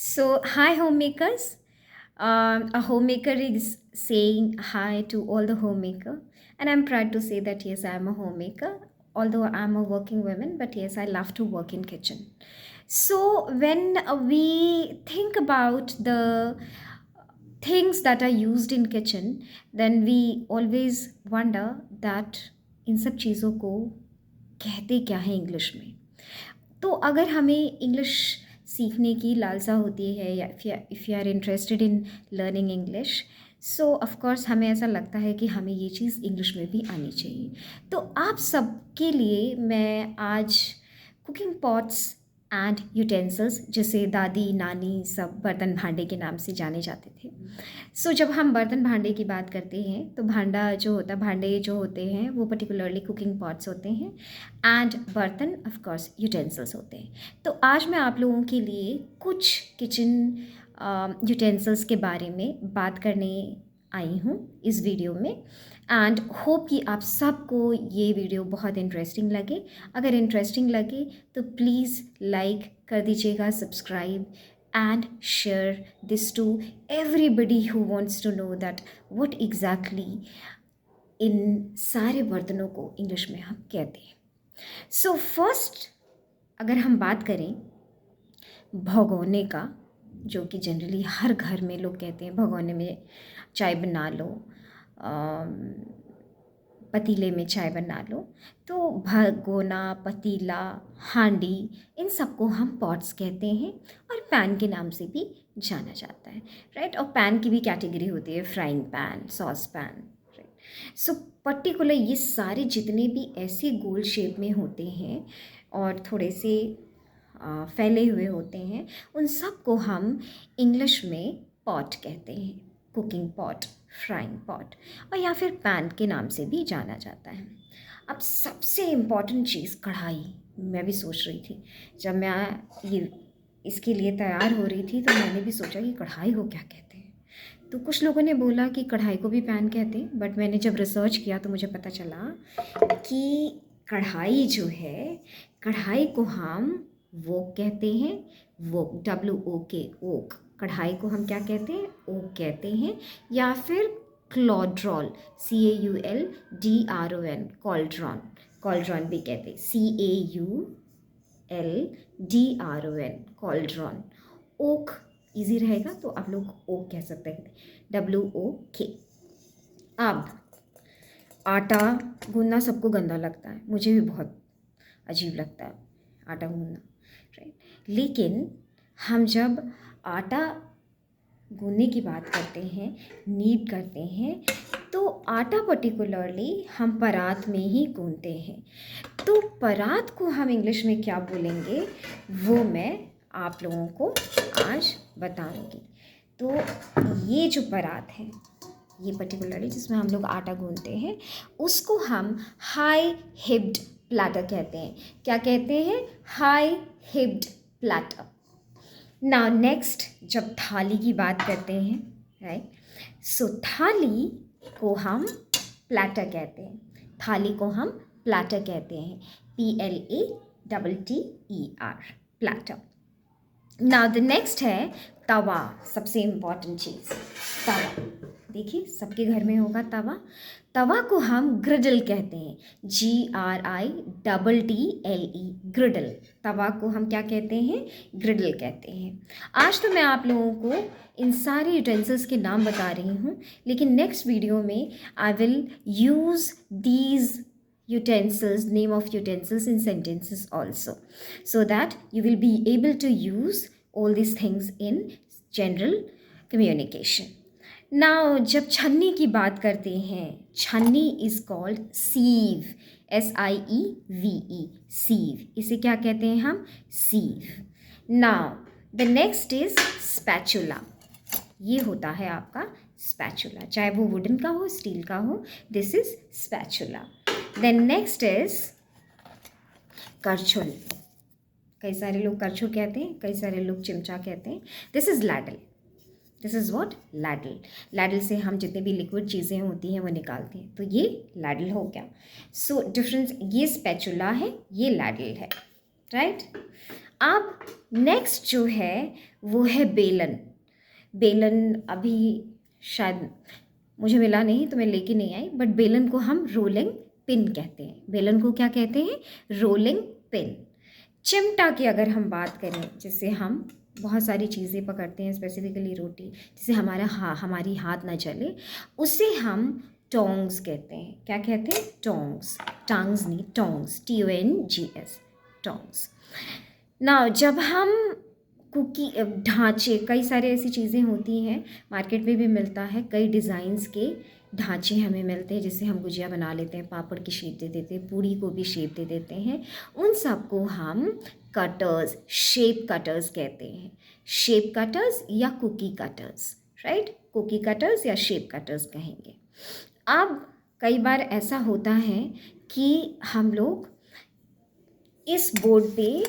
So, hi, homemakers. A homemaker is saying hi to all the homemaker, and I'm proud to say that yes, I'm a homemaker. Although I'm a working woman, but yes, I love to work in kitchen. So when we think about the things that are used in kitchen, then we always wonder that इन सब चीज़ों को कहते क्या है English में। तो अगर हमें इंग्लिश सीखने की लालसा होती है या if you are interested in learning English, so of course हमें ऐसा लगता है कि हमें ये चीज़ इंग्लिश में भी आनी चाहिए। तो आप सबके लिए मैं आज कुकिंग पॉट्स एंड यूटेंसिल्स, जिसे दादी नानी सब बर्तन भांडे के नाम से जाने जाते थे। सो जब हम बर्तन भांडे की बात करते हैं तो भांडे जो होते हैं वो पर्टिकुलरली कुकिंग पॉट्स होते हैं एंड बर्तन ऑफ कोर्स यूटेंसिल्स होते हैं। तो आज मैं आप लोगों के लिए कुछ किचन यूटेंसिल्स के बारे में बात करने आई हूँ इस वीडियो में एंड होप कि आप सबको ये वीडियो बहुत इंटरेस्टिंग लगे। अगर इंटरेस्टिंग लगे तो प्लीज़ लाइक कर दीजिएगा, subscribe and share this to everybody who wants to know that what exactly इन सारे बर्तनों को इंग्लिश में हम कहते हैं। सो फर्स्ट अगर हम बात करें भगोने का, जो कि जनरली हर घर में लोग कहते हैं भगोने में चाय बना लो, पतीले में चाय बना लो, तो भगोना, पतीला, हांडी, इन सबको हम पॉट्स कहते हैं और पैन के नाम से भी जाना जाता है, राइट। और पैन की भी कैटेगरी होती है, frying pan, sauce pan, right. So particular ये सारे जितने भी ऐसे गोल शेप में होते हैं और थोड़े से फैले हुए होते हैं, उन सब को हम इंग्लिश में पॉट कहते हैं, कुकिंग पॉट, फ्राइंग पॉट, और या फिर पैन के नाम से भी जाना जाता है। अब सबसे इम्पॉर्टेंट चीज़ कढ़ाई। मैं भी सोच रही थी जब मैं ये इसके लिए तैयार हो रही थी तो मैंने भी सोचा कि कढ़ाई को क्या कहते हैं। तो कुछ लोगों ने बोला कि कढ़ाई को भी पैन कहते हैं, बट मैंने जब रिसर्च किया तो मुझे पता चला कि कढ़ाई जो है, कढ़ाई को हम वोक कहते हैं, वोक, WOK, ओक। कढ़ाई को हम क्या कहते हैं, ओक कहते हैं, या फिर क्लॉड्रॉन, CAULDRON, कॉल्ड्रॉन, कॉल्ड्रॉन भी कहते हैं, CAULDRON, कॉल्ड्रॉन। ओक इजी रहेगा तो आप लोग ओक कह सकते हैं, WOK। अब आटा गूंदना सबको गंदा लगता है, मुझे भी बहुत अजीब लगता है आटा गूंदना, राइट। लेकिन हम जब आटा गूंदने की बात करते हैं, नीड करते हैं, तो आटा पर्टिकुलरली हम परात में ही गूंदते हैं। तो परात को हम इंग्लिश में क्या बोलेंगे वो मैं आप लोगों को आज बताऊंगी। तो ये जो परात है, ये पर्टिकुलरली जिसमें हम लोग आटा गूंदते हैं, उसको हम हाई हिप्ड प्लेटर कहते हैं। क्या कहते हैं, high heaped platter. Now next, जब थाली की बात करते हैं, राइट, सो थाली को हम प्लेटर कहते हैं, थाली को हम प्लेटर कहते हैं, PLATTER, platter. Now the next है तवा, सबसे इम्पॉर्टेंट चीज़ तवा। देखिए सबके घर में होगा तवा। तवा को हम ग्रिडल कहते हैं, GRIDDLE, ग्रिडल। तवा को हम क्या कहते हैं, ग्रिडल कहते हैं। आज तो मैं आप लोगों को इन सारे यूटेंसिल्स के नाम बता रही हूँ, लेकिन नेक्स्ट वीडियो में I will use these utensils, name of utensils in sentences also, so that you will be able to use all these things in general communication. Now जब छन्नी की बात करते हैं, छन्नी is called sieve, SIEVE, sieve। इसे क्या कहते हैं हम, sieve। Now the next is spatula। ये होता है आपका spatula, चाहे वो वुडन का हो, स्टील का हो, this is spatula। Then next is करछुल। कई सारे लोग करछुल कहते हैं, कई सारे लोग चिमचा कहते हैं। This is ladle, this is what, ladle. Ladle से हम जितने भी लिक्विड चीज़ें होती हैं वो निकालते हैं, तो ये लैडल हो गया। सो डिफरेंस, ये स्पैचुला है, ये लैडल है। राइट। अब नेक्स्ट जो है वो है बेलन। बेलन अभी शायद मुझे मिला नहीं तो मैं लेके नहीं आई, बट बेलन को हम रोलिंग पिन कहते हैं। बेलन को क्या कहते हैं? Rolling pin. चिमटा की अगर हम बात करें, जिससे हम बहुत सारी चीज़ें पकड़ते हैं, स्पेसिफिकली रोटी, जिससे हमारी हाथ ना चले, उसे हम टोंग्स कहते हैं। क्या कहते हैं? टोंग्स। टंग्स नहीं, टोंग्स, TONGS, टोंग्स। ना जब हम कुकी ढांचे, कई सारे ऐसी चीज़ें होती हैं, मार्केट में भी मिलता है, कई डिज़ाइंस के ढांचे हमें मिलते हैं, जिससे हम गुजिया बना लेते हैं, पापड़ की शेप दे देते हैं, पूड़ी को भी शेप दे देते हैं। उन सबको हम कटर्स, शेप कटर्स कहते हैं। शेप कटर्स या cookie cutters, right. Cookie cutters या शेप कटर्स कहेंगे। अब कई बार ऐसा होता है कि हम लोग इस बोर्ड पे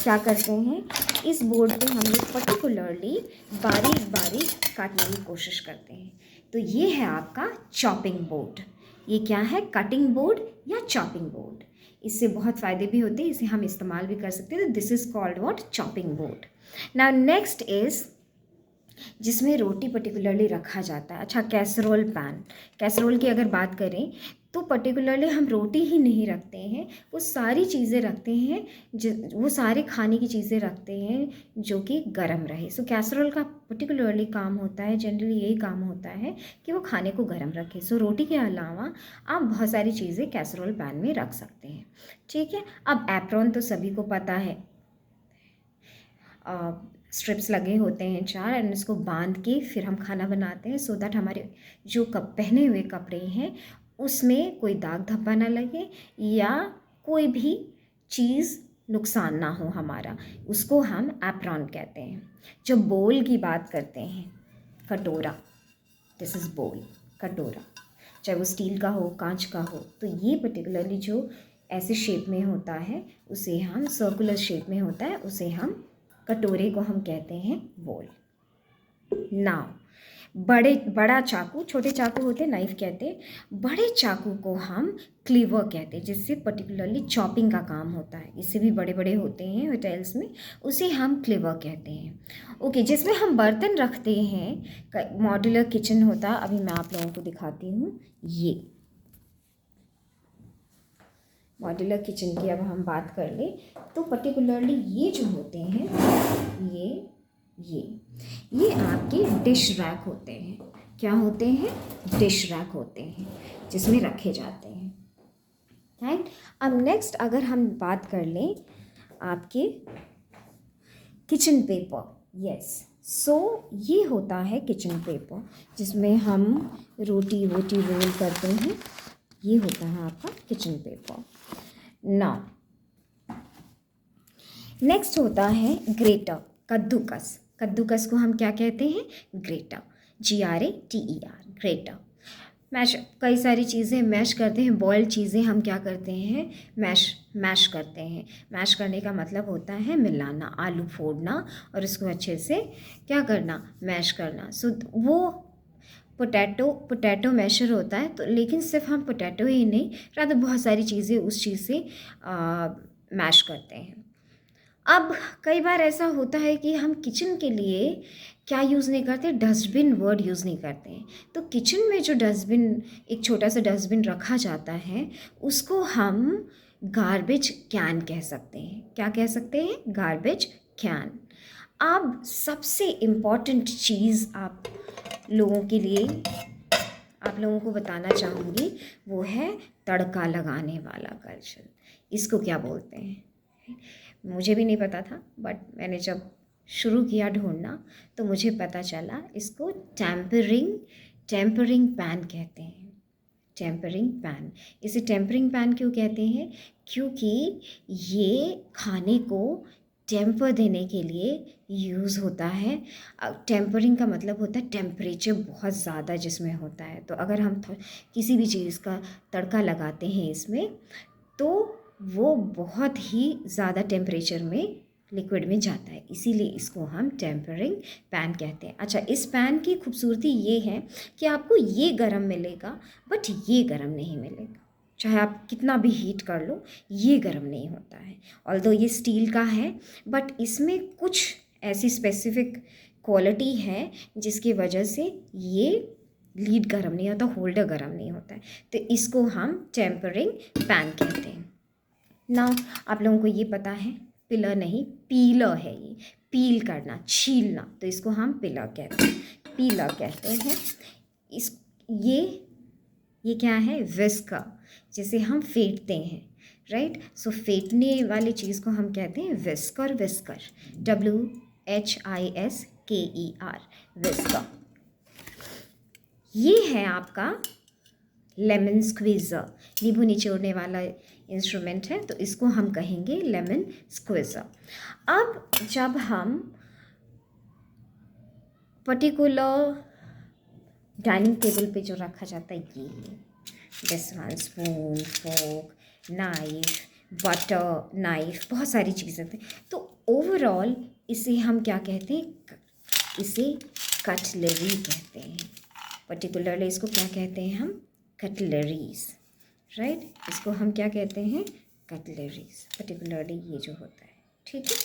क्या करते हैं, इस बोर्ड पे हम लोग पर्टिकुलरली बारीक बारीक काटने की कोशिश करते हैं। तो ये है आपका चॉपिंग बोर्ड। ये क्या है? कटिंग बोर्ड या चॉपिंग बोर्ड। इससे बहुत फ़ायदे भी होते हैं, इसे हम इस्तेमाल भी कर सकते हैं। तो this is called what? Chopping board. Now next is जिसमें रोटी पर्टिकुलरली रखा जाता है। अच्छा, कैसरोल पैन। कैसरोल की अगर बात करें तो पर्टिकुलरली हम रोटी ही नहीं रखते हैं, वो सारी चीज़ें रखते हैं, वो सारे खाने की चीज़ें रखते हैं जो कि गर्म रहे। सो कैसरोल का पर्टिकुलरली काम होता है, जनरली यही काम होता है कि वो खाने को गर्म रखे। सो रोटी के अलावा आप बहुत सारी चीज़ें कैसरोल पैन में रख सकते हैं, ठीक है। अब एप्रॉन तो सभी को पता है, स्ट्रिप्स लगे होते हैं 4, एंड इसको बांध के फिर हम खाना बनाते हैं, सो दैट हमारे जो पहने हुए कपड़े हैं उसमें कोई दाग धब्बा ना लगे या कोई भी चीज़ नुकसान ना हो हमारा, उसको हम एप्रॉन कहते हैं। जो बोल की बात करते हैं, कटोरा, दिस इज़ बोल, कटोरा, चाहे वो स्टील का हो, कांच का हो, तो ये पर्टिकुलरली जो ऐसे शेप में होता है, उसे हम सर्कुलर शेप में होता है, उसे हम कटोरे को हम कहते हैं बोल। नाउ बड़ा चाकू, छोटे चाकू होते नाइफ कहते हैं, बड़े चाकू को हम क्लीवर कहते हैं, जिससे पर्टिकुलरली चॉपिंग का काम होता है। इससे भी बड़े बड़े होते हैं होटल्स में, उसे हम क्लीवर कहते हैं। ओके, जिसमें हम बर्तन रखते हैं, मॉड्यूलर किचन होता है। अभी मैं आप लोगों को दिखाती हूँ। ये मॉड्यूलर किचन की अब हम बात कर ले तो पर्टिकुलरली ये जो होते हैं, ये आपके डिश रैक होते हैं। क्या होते हैं? डिश रैक होते हैं, जिसमें रखे जाते हैं, राइट। अब नेक्स्ट अगर हम बात कर लें आपके किचन पेपर, यस, सो ये होता है किचन पेपर, जिसमें हम रोटी वोटी रोल करते हैं। ये होता है आपका किचन पेपर। नाउ नेक्स्ट होता है ग्रेटर, कद्दूकस। कद्दूकस को हम क्या कहते हैं? Greater, GRATER, greater. मैश, कई सारी चीज़ें मैश करते हैं, बॉइल्ड चीज़ें हम क्या करते हैं? मैश करते हैं। मैश करने का मतलब होता है मिलाना, आलू फोड़ना और उसको अच्छे से क्या करना? मैश करना। सो वो पोटैटो मैशर होता है। तो लेकिन सिर्फ हम पोटैटो ही नहीं, rather बहुत सारी चीज़ें उस चीज़ से मैश करते हैं। अब कई बार ऐसा होता है कि हम किचन के लिए क्या यूज़ नहीं करते? डस्टबिन वर्ड यूज़ नहीं करते हैं। तो किचन में जो डस्टबिन, एक छोटा सा डस्टबिन रखा जाता है, उसको हम गार्बेज कैन कह सकते हैं। क्या कह सकते हैं? Garbage can. अब सबसे इम्पॉर्टेंट चीज़ आप लोगों को बताना चाहूँगी, वो है तड़का लगाने वाला कल्चर। इसको क्या बोलते हैं? मुझे भी नहीं पता था, बट मैंने जब शुरू किया ढूंढना तो मुझे पता चला, इसको टेम्परिंग पैन कहते हैं। Tempering pan. इसे टेम्परिंग पैन क्यों कहते हैं? क्योंकि ये खाने को टेम्पर देने के लिए यूज़ होता है। टेम्परिंग का मतलब होता है टेम्परेचर बहुत ज़्यादा जिसमें होता है। तो अगर हम किसी भी चीज़ का तड़का लगाते हैं इसमें, तो वो बहुत ही ज़्यादा टेम्परेचर में लिक्विड में जाता है, इसीलिए इसको हम टेम्परिंग पैन कहते हैं। अच्छा, इस पैन की खूबसूरती ये है कि आपको ये गरम मिलेगा, बट ये गरम नहीं मिलेगा। चाहे आप कितना भी हीट कर लो, ये गर्म नहीं होता है। ऑल्दो ये स्टील का है, बट इसमें कुछ ऐसी स्पेसिफिक क्वालिटी है जिसकी वजह से ये लीड गर्म नहीं होता, होल्डर गर्म नहीं होता है। तो इसको हम टेम्परिंग पैन कहते हैं ना। आप लोगों को ये पता है, पिलर नहीं पीलर है ये, पील करना, छीलना, तो इसको हम पिलर कहते हैं, पीलर कहते हैं। इस ये क्या है, विस्कर, जिसे हम फेंटते हैं, राइट। सो फेंटने वाली चीज़ को हम कहते हैं विस्कर, विस्कर, WHISKER, विस्कर। ये है आपका लेमन स्क्वीज़र, नींबू निचोड़ने वाला इंस्ट्रूमेंट है, तो इसको हम कहेंगे लेमन स्क्वीज़र। अब जब हम पर्टिकुलर डाइनिंग टेबल पे जो रखा जाता है, ये this one, spoon, fork, knife, butter knife, बहुत सारी चीज़ें थी, तो ओवरऑल इसे हम क्या कहते हैं, इसे कटलरी कहते हैं। पर्टिकुलरली इसको क्या कहते हैं हम, कटलरीज, राइट। इसको हम क्या कहते हैं, कटलरीज, पर्टिकुलरली ये जो होता है, ठीक है।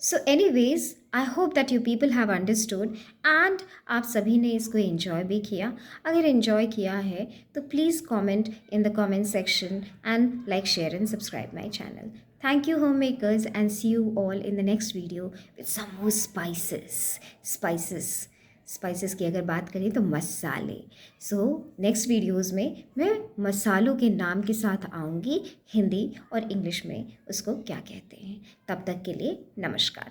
So anyways, I hope that you people have understood and आप सभी ने इसको एंजॉय भी किया। अगर एंजॉय किया है तो please comment in the comment section and like, share and subscribe my channel. Thank you homemakers, and see you all in the next video with some more spices की अगर बात करें तो मसाले. सो नेक्स्ट वीडियोज़ में मैं मसालों के नाम के साथ आऊँगी, हिंदी और इंग्लिश में उसको क्या कहते हैं. तब तक के लिए नमस्कार.